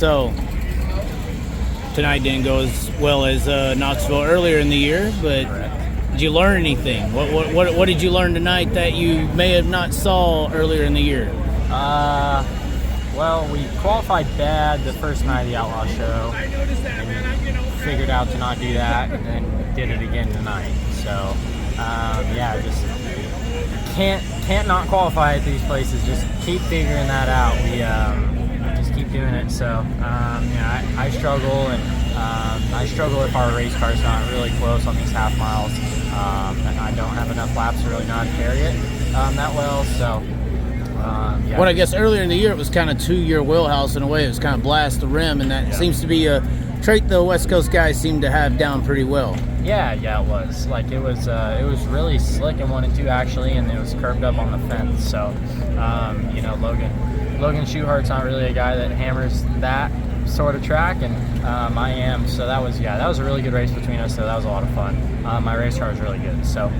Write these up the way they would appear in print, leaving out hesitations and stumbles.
So tonight didn't go as well as Knoxville earlier in the year, but did you learn anything? What did you learn tonight that you may have not saw earlier in the year? Well, we qualified bad the first night of the Outlaw Show, and figured out to not do that, and then did it again tonight. So, yeah, just can't not qualify at these places. Just keep figuring that out. We just keep doing it. So, yeah, I struggle, and I struggle if our race car's not really close on these half miles, and I don't have enough laps to really know how to carry it that well. So. Yeah. Well, I guess earlier in the year it was kind of to your wheelhouse in a way. It was kind of blast the rim, and that seems to be a trait the West Coast guys seem to have down pretty well. Yeah, it was. Like it was really slick in 1 and 2 actually, and it was curved up on the fence. So, you know, Logan Schuhart's not really a guy that hammers that sort of track, and I am. So that was a really good race between us. So that was a lot of fun. My race car was really good. So,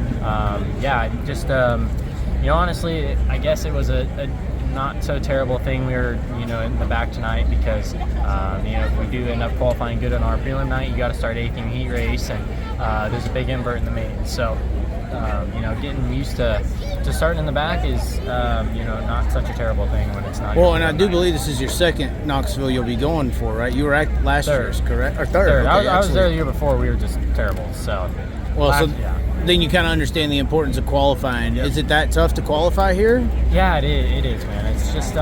yeah, just. You know, honestly, I guess it was a not so terrible thing we were, you know, in the back tonight because, you know, if we do end up qualifying good on our prelim night, you got to start 8th in heat race, and there's a big invert in the main. So, you know, getting used to starting in the back is, you know, not such a terrible thing when it's not. Well, and I do believe this is your second Knoxville you'll be going for, right? You were at last year's, correct? Or third? Okay, I was there the year before. We were just terrible. So, well, then you kind of understand the importance of qualifying. Yep. Is it that tough to qualify here? Yeah, it is, man. It's just,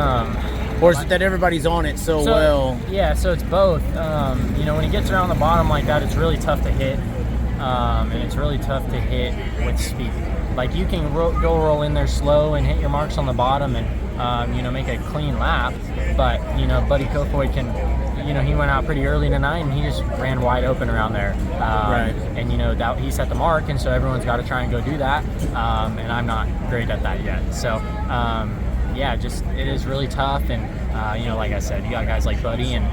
or is it that everybody's on it so well? Yeah, so it's both. You know, when it gets around the bottom like that, it's really tough to hit, and it's really tough to hit with speed. Like you can roll in there slow and hit your marks on the bottom and, you know, make a clean lap, but, you know, Buddy Kofoid can. You know, he went out pretty early tonight, and he just ran wide open around there. Right. And, you know, he set the mark, and so everyone's got to try and go do that. And I'm not great at that yet. So, yeah, just it is really tough. And, you know, like I said, you got guys like Buddy, and,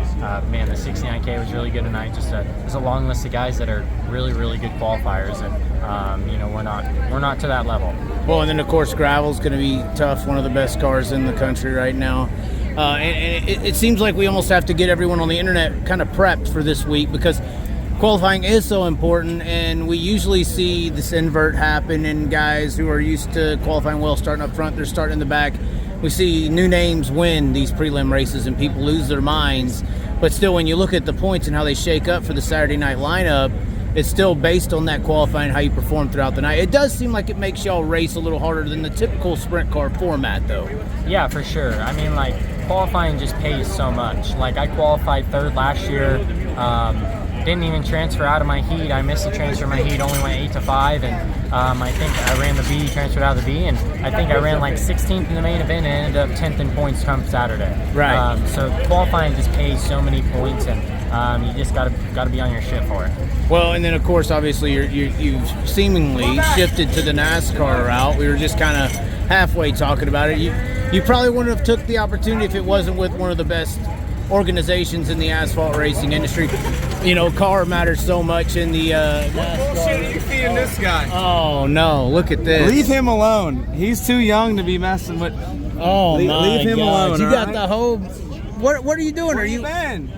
man, the 69K was really good tonight. Just there's a long list of guys that are really, really good qualifiers. And, you know, we're not to that level. Well, and then, of course, gravel's going to be tough, one of the best cars in the country right now. And it seems like we almost have to get everyone on the internet kind of prepped for this week because qualifying is so important, and we usually see this invert happen in guys who are used to qualifying well, starting up front, they're starting in the back. We see new names win these prelim races and people lose their minds, but still when you look at the points and how they shake up for the Saturday night lineup, it's still based on that qualifying, how you perform throughout the night. It does seem like it makes y'all race a little harder than the typical sprint car format, though. Yeah, for sure. I mean, like, qualifying just pays so much. Like, I qualified third last year, didn't even transfer out of my heat. I missed the transfer in my heat, only went 8 to 5, and I think I ran the B, transferred out of the B, and I think I ran like 16th in the main event and ended up 10th in points come Saturday. Right. So qualifying just pays so many points, and you just gotta be on your shit for it. Well, and then of course, obviously, you've seemingly shifted to the NASCAR route. We were just kind of halfway talking about it. You probably wouldn't have took the opportunity if it wasn't with one of the best organizations in the asphalt racing industry. You know, car matters so much in the Bullshit, are you feeding this guy? Oh no, look at this. Leave him alone. He's too young to be messing with. Oh leave him God. alone. You got right? the whole. What are you doing? Where you been?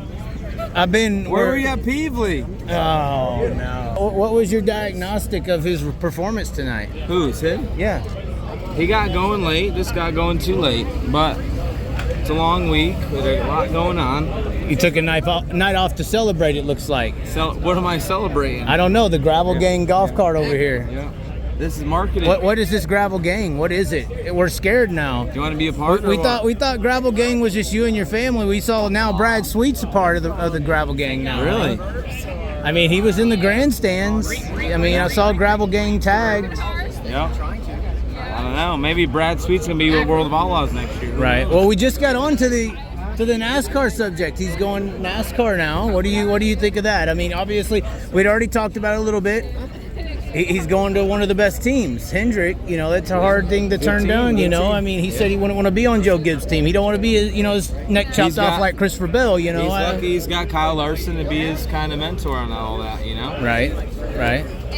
I've been. Where were you at Peevely? Oh no. What was your diagnostic of his performance tonight? Who's him? Yeah. He got going late. Just got going too late. But it's a long week with a lot going on. You took a night off to celebrate, it looks like. So what am I celebrating? I don't know. The Gravel Gang golf cart over here. Yeah. This is marketing. What is this Gravel Gang? What is it? We're scared now. Do you want to be a part? We thought Gravel Gang was just you and your family. We saw now Brad Sweet's a part of the Gravel Gang now. Really? I mean, he was in the grandstands. I mean, I saw Gravel Gang tagged. Yeah. I don't know. Maybe Brad Sweet's gonna be with World of Outlaws next year. Right. Well, we just got on to the NASCAR subject. He's going NASCAR now. What do you think of that? I mean, obviously, we'd already talked about it a little bit. He's going to one of the best teams, Hendrick. You know, that's a hard thing to turn down. You know, I mean, he said he wouldn't want to be on Joe Gibbs' team. He don't want to be, his neck chopped off like Christopher Bell. You know, he's lucky he's got Kyle Larson to be his kind of mentor and all that. You know. Right.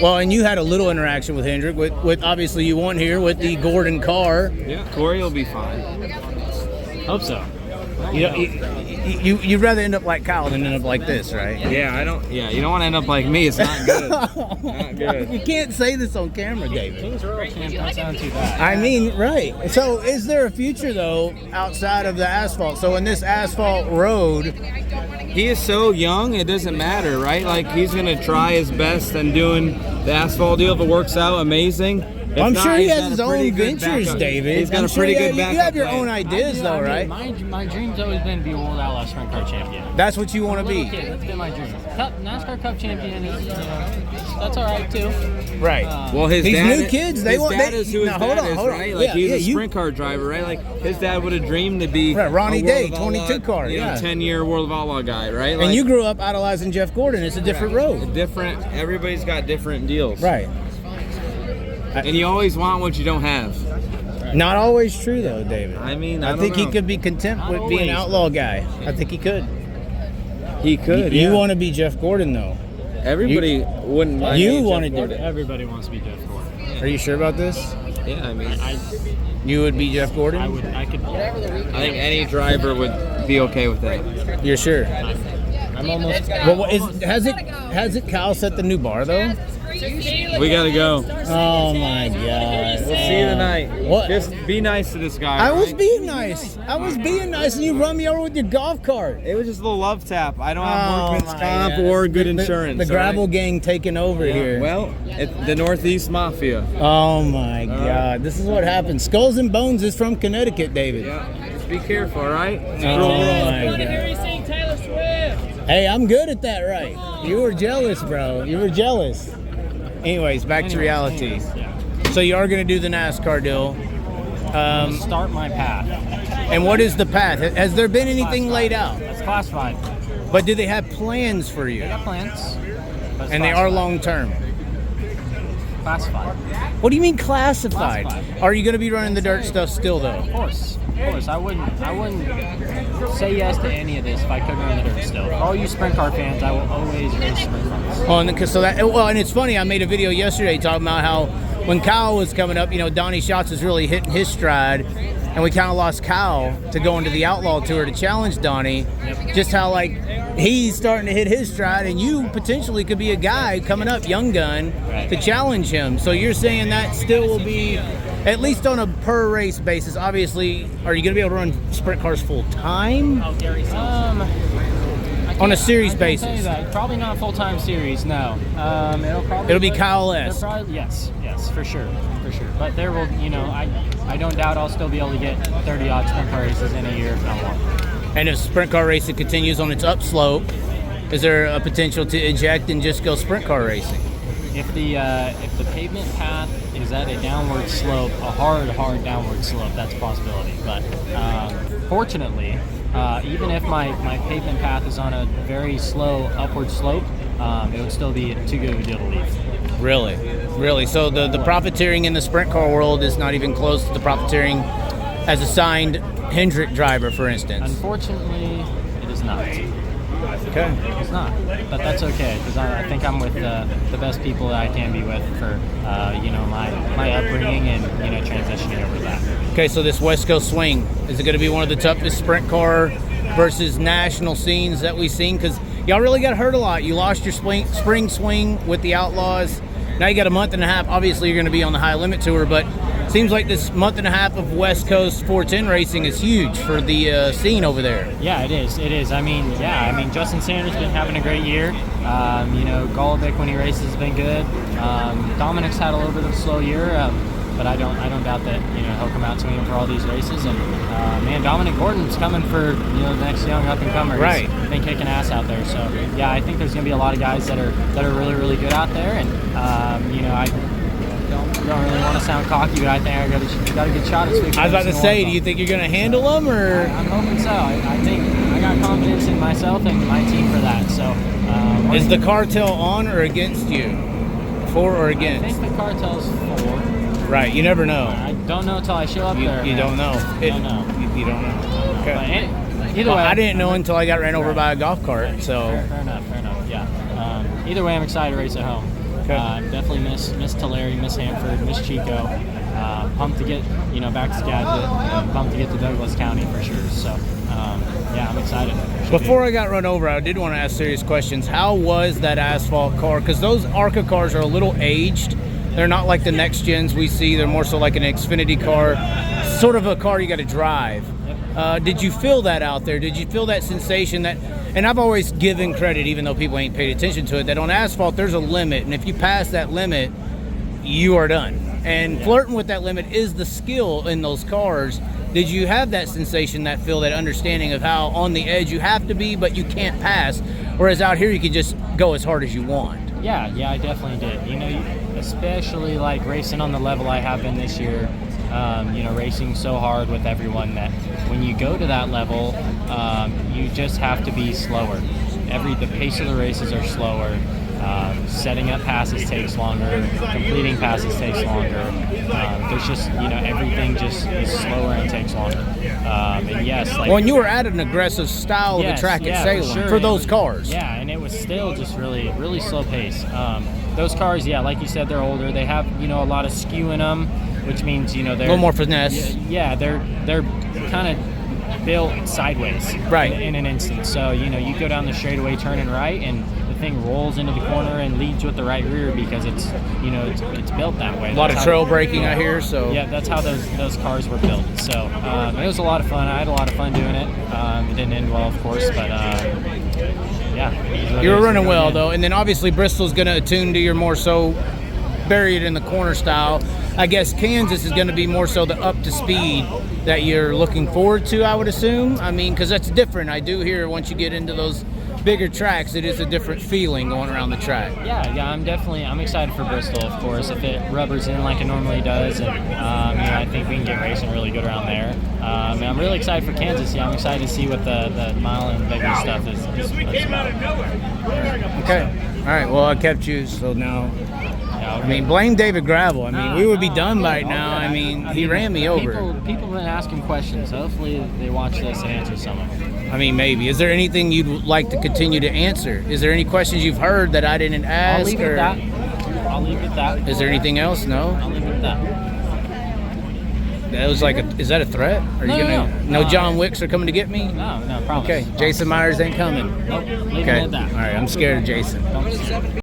Well, and you had a little interaction with Hendrick. With obviously you won here with the Gordon car. Yeah, Cory will be fine. Hope so. You'd rather end up like Kyle than end up like this, right? Yeah, I don't. Yeah, you don't want to end up like me. It's not good. Not good. You can't say this on camera, David. Kings Royal Champ don't sound too bad. I mean, right. So, is there a future though outside of the asphalt? So, in this asphalt road, He is so young, it doesn't matter, right? Like, he's going to try his best and doing the asphalt deal. If it works out, amazing. If I'm not, sure he he's has got his a pretty own good ventures, backup. David. He's got I'm a pretty sure good backup you have your plan. own ideas, though, right? My dream's always been to be World Outlaw Sprint Car Champion. That's what you want to Little be. kid, that's been my dream. NASCAR Cup Champion is, that's all right too. Right. Well, his These dad, new kids, they his want. dad is who his now, dad hold on. right? Like, Yeah, he's yeah, a sprint car driver, right? Like, his dad would have dreamed to be Right, Ronnie a World Day, of Outlaw, 22 car, you know, yeah. 10-year World of Outlaw guy, right? And you grew up idolizing Jeff Gordon. It's a different road. Different. Everybody's got different deals. Right. And you always want what you don't have. Not always true, though, David. I mean, I think he could be content with being an outlaw guy. I think he could. He could. You want to be Jeff Gordon, though. Everybody wouldn't mind. You being wanted Jeff to- Gordon. Everybody wants to be Jeff Gordon. Are you sure about this? Yeah, I mean, You would be Jeff Gordon? I could. I think any driver would be okay with that. You're sure? I'm almost. Well, has it Kyle set the new bar, though? We gotta go. Oh, my God. We'll see you tonight. What? Just be nice to this guy. I was right? being nice. And you run me over with your golf cart. It was just a little love tap. I don't Oh, have workman's my comp God. or good The- insurance. The all gravel right? gang taking over here. Well, it's the Northeast Mafia. Oh my God! This is what happens. Skulls and Bones is from Connecticut, David. Yeah. Just be careful, all right? Oh my God! Hey, I'm good at that, right? You were jealous, bro. You were jealous. Anyways, back to reality. So you are going to do the NASCAR deal. Start my path. And what is the path? Has there been anything laid out? It's classified. But do they have plans for you? I got plans. but it's And they are classified. long term. Classified. What do you mean classified? Classified. Are you going to be running the dirt stuff still, though? Of course. I wouldn't say yes to any of this if I couldn't run the dirt still. For all you sprint car fans, I will always race sprint cars. And it's funny. I made a video yesterday talking about how when Kyle was coming up, Donnie Schatz was really hitting his stride, and we kind of lost Kyle to go into the Outlaw Tour to challenge Donnie. Yep. Just how he's starting to hit his stride, and you potentially could be a guy coming up, young gun, Right. to challenge him. So you're saying that still will be, at least on a per race basis. Obviously, are you going to be able to run sprint cars full time? On a series basis. Tell you that. Probably not a full-time series, no. It'll be Kyle-esque. Yes, for sure. But there will, I don't doubt I'll still be able to get 30-odd sprint car races in a year if not more. And if sprint car racing continues on its upslope, is there a potential to eject and just go sprint car racing? If the pavement path is at a downward slope, a hard downward slope, that's a possibility. But fortunately, even if my pavement path is on a very slow upward slope, it would still be too good of a deal to leave. Really. So the profiteering in the sprint car world is not even close to the profiteering as a signed Hendrick driver, for instance. Unfortunately, it is not. Okay. It's not, but that's okay because I think I'm with the best people that I can be with for my upbringing and transitioning over to that. Okay, so this West Coast swing, is it going to be one of the toughest sprint car versus national scenes that we've seen? Because y'all really got hurt a lot. You lost your spring swing with the Outlaws. Now you got a month and a half. Obviously, you're going to be on the high limit tour, but seems like this month and a half of West Coast 410 racing is huge for the scene over there. Yeah, it is. I mean, Justin Sanders has been having a great year. Golovic when he races has been good. Dominic's had a little bit of a slow year, but I don't doubt that he'll come out swinging for all these races. And Dominic Gordon's coming for the next young up and comer. Right. He's been kicking ass out there. So yeah, I think there's gonna be a lot of guys that are really really good out there. And I don't really want to sound cocky, but I think I got a good shot at sweeping. I was about to say, do you think you're going to handle them, or? I'm hoping so. I think I got confidence in myself and my team for that. So, Is the cartel on or against you? For or I against? think the cartel's for. Right, you never know. I don't know until I show up there. You don't know. Don't know. You don't know. But Okay. either way, I didn't know until I got ran over by a golf cart. So Fair enough. Yeah. Either way, I'm excited to race at home. Okay. Definitely miss Tulare, miss Hanford, miss Chico. Pumped to get back to Skagit. Pumped to get to Douglas County for sure. So yeah, I'm excited. Before I got run over, I did want to ask serious questions. How was that asphalt car? Because those ARCA cars are a little aged. They're not like the next gens we see. They're more so like an Xfinity car, sort of a car you got to drive. Did you feel that out there? Did you feel that sensation that? And I've always given credit, even though people ain't paid attention to it, that on asphalt there's a limit, and if you pass that limit, you are done. And flirting with that limit is the skill in those cars. Did you have that sensation, that feel, that understanding of how on the edge you have to be, but you can't pass, whereas out here you can just go as hard as you want? Yeah, I definitely did. Especially like racing on the level I have been this year. Racing so hard with everyone that when you go to that level, you just have to be slower. The pace of the races are slower. Setting up passes takes longer. Completing passes takes longer. There's just, everything just is slower and takes longer. And yes, like. Well, and you were at an aggressive style of the track at Salem for those cars. Yeah, and it was still just really, really slow pace. Those cars, like you said, they're older. They have, a lot of skew in them, which means, they're a little more finesse. Yeah, they're kind of built sideways, right, in an instant. So, you go down the straightaway turning right, and the thing rolls into the corner and leads with the right rear because it's, it's built that way. A lot of trail braking out here, so. Yeah, that's how those cars were built. So it was a lot of fun. I had a lot of fun doing it. It didn't end well, of course, but yeah. You were running well, though. And then obviously Bristol's going to attune to your more so bury it in the corner style. I guess Kansas is going to be more so the up to speed that you're looking forward to, I would assume. I mean, because that's different. I do hear once you get into those bigger tracks, it is a different feeling going around the track. Yeah, I'm excited for Bristol, of course, if it rubbers in like it normally does, and I think we can get racing really good around there. And I'm really excited for Kansas. I'm excited to see what the mile and bigger stuff is about. Okay. All right. Well, I kept you, so now. I mean, blame David Gravel. I mean, we would be done right now. I mean, he ran me over. People have been asking questions. Hopefully they watch this and answer some of them. I mean, maybe. Is there anything you'd like to continue to answer? Is there any questions you've heard that I didn't ask? I'll leave it at that. Is there anything else? No? I'll leave it at that. That was like is that a threat? Are you gonna? No, John Wicks are coming to get me? No, promise. Okay, Jason Myers ain't coming. Nope. Leave Okay. it at that. All right, I'm scared of Jason.